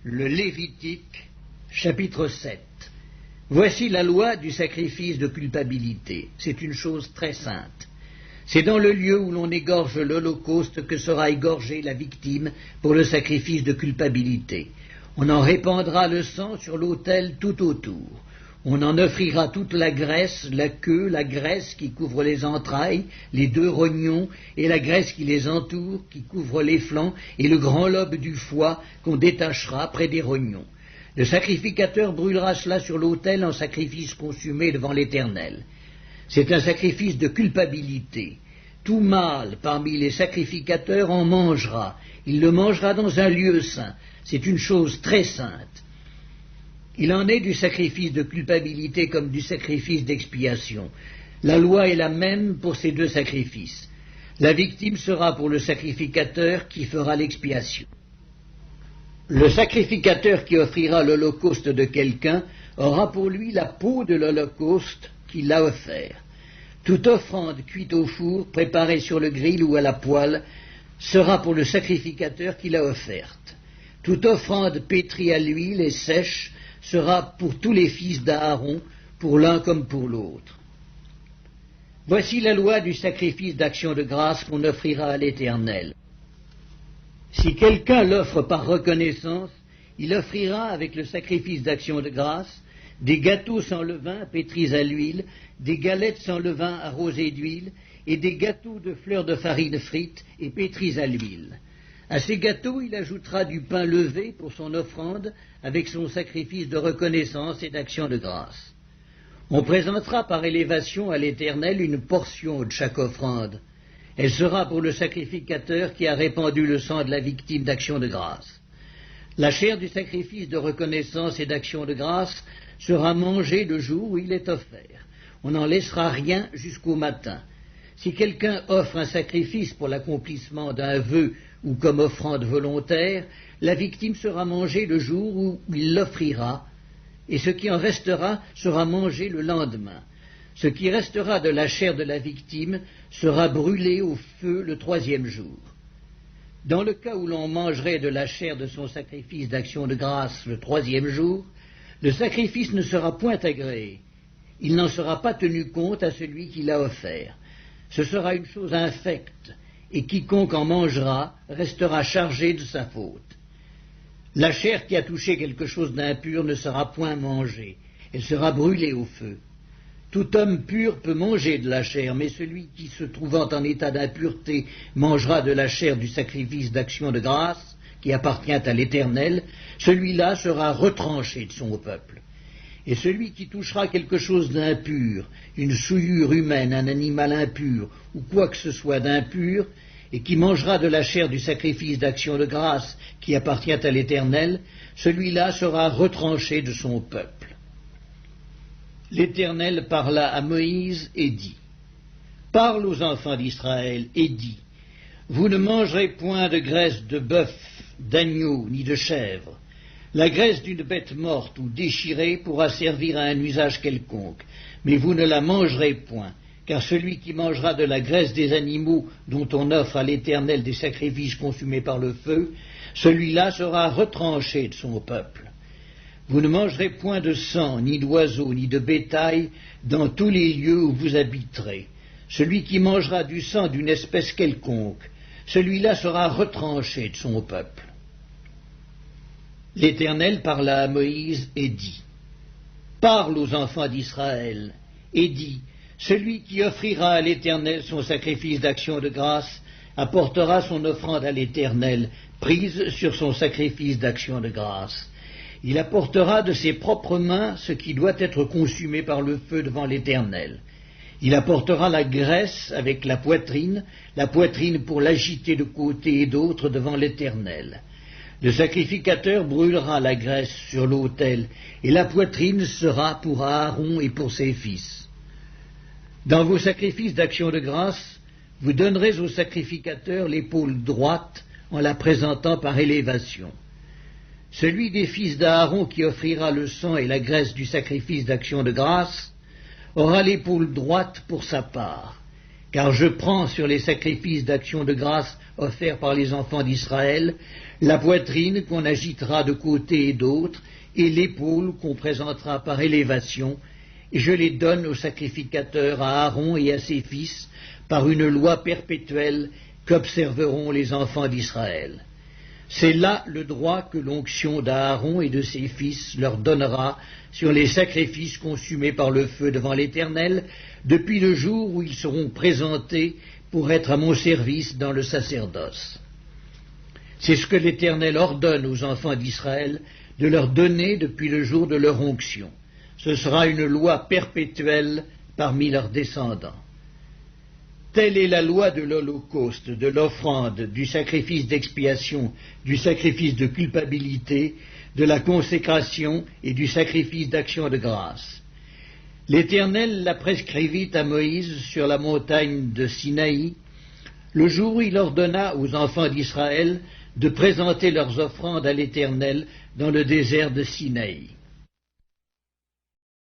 Le Lévitique, chapitre 7. Voici la loi du sacrifice de culpabilité. C'est une chose très sainte. C'est dans le lieu où l'on égorge l'holocauste que sera égorgée la victime pour le sacrifice de culpabilité. On en répandra le sang sur l'autel tout autour. On en offrira toute la graisse, la queue, la graisse qui couvre les entrailles, les deux rognons, et la graisse qui les entoure, qui couvre les flancs, et le grand lobe du foie qu'on détachera près des rognons. Le sacrificateur brûlera cela sur l'autel en sacrifice consumé devant l'Éternel. C'est un sacrifice de culpabilité. Tout mâle parmi les sacrificateurs en mangera. Il le mangera dans un lieu saint. C'est une chose très sainte. Il en est du sacrifice de culpabilité comme du sacrifice d'expiation. La loi est la même pour ces deux sacrifices. La victime sera pour le sacrificateur qui fera l'expiation. Le sacrificateur qui offrira l'holocauste de quelqu'un aura pour lui la peau de l'holocauste qu'il a offert. Toute offrande cuite au four, préparée sur le grill ou à la poêle, sera pour le sacrificateur qui l'a offerte. Toute offrande pétrie à l'huile et sèche sera pour tous les fils d'Aaron, pour l'un comme pour l'autre. Voici la loi du sacrifice d'action de grâce qu'on offrira à l'Éternel. Si quelqu'un l'offre par reconnaissance, il offrira avec le sacrifice d'action de grâce des gâteaux sans levain pétris à l'huile, des galettes sans levain arrosées d'huile, et des gâteaux de fleurs de farine frites et pétris à l'huile. À ces gâteaux, il ajoutera du pain levé pour son offrande avec son sacrifice de reconnaissance et d'action de grâce. On présentera par élévation à l'Éternel une portion de chaque offrande. Elle sera pour le sacrificateur qui a répandu le sang de la victime d'action de grâce. La chair du sacrifice de reconnaissance et d'action de grâce sera mangée le jour où il est offert. On n'en laissera rien jusqu'au matin. Si quelqu'un offre un sacrifice pour l'accomplissement d'un vœu ou comme offrande volontaire, la victime sera mangée le jour où il l'offrira, et ce qui en restera sera mangé le lendemain. Ce qui restera de la chair de la victime sera brûlé au feu le troisième jour. Dans le cas où l'on mangerait de la chair de son sacrifice d'action de grâce le troisième jour, le sacrifice ne sera point agréé. Il n'en sera pas tenu compte à celui qui l'a offert. Ce sera une chose infecte, et quiconque en mangera restera chargé de sa faute. La chair qui a touché quelque chose d'impur ne sera point mangée, elle sera brûlée au feu. Tout homme pur peut manger de la chair, mais celui qui, se trouvant en état d'impureté, mangera de la chair du sacrifice d'action de grâce, qui appartient à l'Éternel, celui-là sera retranché de son peuple. Et celui qui touchera quelque chose d'impur, une souillure humaine, un animal impur, ou quoi que ce soit d'impur, et qui mangera de la chair du sacrifice d'action de grâce qui appartient à l'Éternel, celui-là sera retranché de son peuple. L'Éternel parla à Moïse et dit, « Parle aux enfants d'Israël et dis, vous ne mangerez point de graisse de bœuf, d'agneau, ni de chèvre. La graisse d'une bête morte ou déchirée pourra servir à un usage quelconque, mais vous ne la mangerez point, car celui qui mangera de la graisse des animaux dont on offre à l'Éternel des sacrifices consumés par le feu, celui-là sera retranché de son peuple. Vous ne mangerez point de sang, ni d'oiseaux, ni de bétail, dans tous les lieux où vous habiterez. Celui qui mangera du sang d'une espèce quelconque, celui-là sera retranché de son peuple. » L'Éternel parla à Moïse et dit, « Parle aux enfants d'Israël et dis, celui qui offrira à l'Éternel son sacrifice d'action de grâce apportera son offrande à l'Éternel, prise sur son sacrifice d'action de grâce. Il apportera de ses propres mains ce qui doit être consumé par le feu devant l'Éternel. Il apportera la graisse avec la poitrine pour l'agiter de côté et d'autre devant l'Éternel. Le sacrificateur brûlera la graisse sur l'autel, et la poitrine sera pour Aaron et pour ses fils. Dans vos sacrifices d'action de grâce, vous donnerez au sacrificateur l'épaule droite en la présentant par élévation. Celui des fils d'Aaron qui offrira le sang et la graisse du sacrifice d'action de grâce aura l'épaule droite pour sa part, car je prends sur les sacrifices d'action de grâce offerts par les enfants d'Israël la poitrine qu'on agitera de côté et d'autre, et l'épaule qu'on présentera par élévation, et je les donne au sacrificateur, à Aaron et à ses fils, par une loi perpétuelle qu'observeront les enfants d'Israël. C'est là le droit que l'onction d'Aaron et de ses fils leur donnera sur les sacrifices consumés par le feu devant l'Éternel, depuis le jour où ils seront présentés pour être à mon service dans le sacerdoce. C'est ce que l'Éternel ordonne aux enfants d'Israël de leur donner depuis le jour de leur onction. Ce sera une loi perpétuelle parmi leurs descendants. Telle est la loi de l'holocauste, de l'offrande, du sacrifice d'expiation, du sacrifice de culpabilité, de la consécration et du sacrifice d'action de grâce. L'Éternel la prescrivit à Moïse sur la montagne de Sinaï, le jour où il ordonna aux enfants d'Israël de présenter leurs offrandes à l'Éternel dans le désert de Sinaï.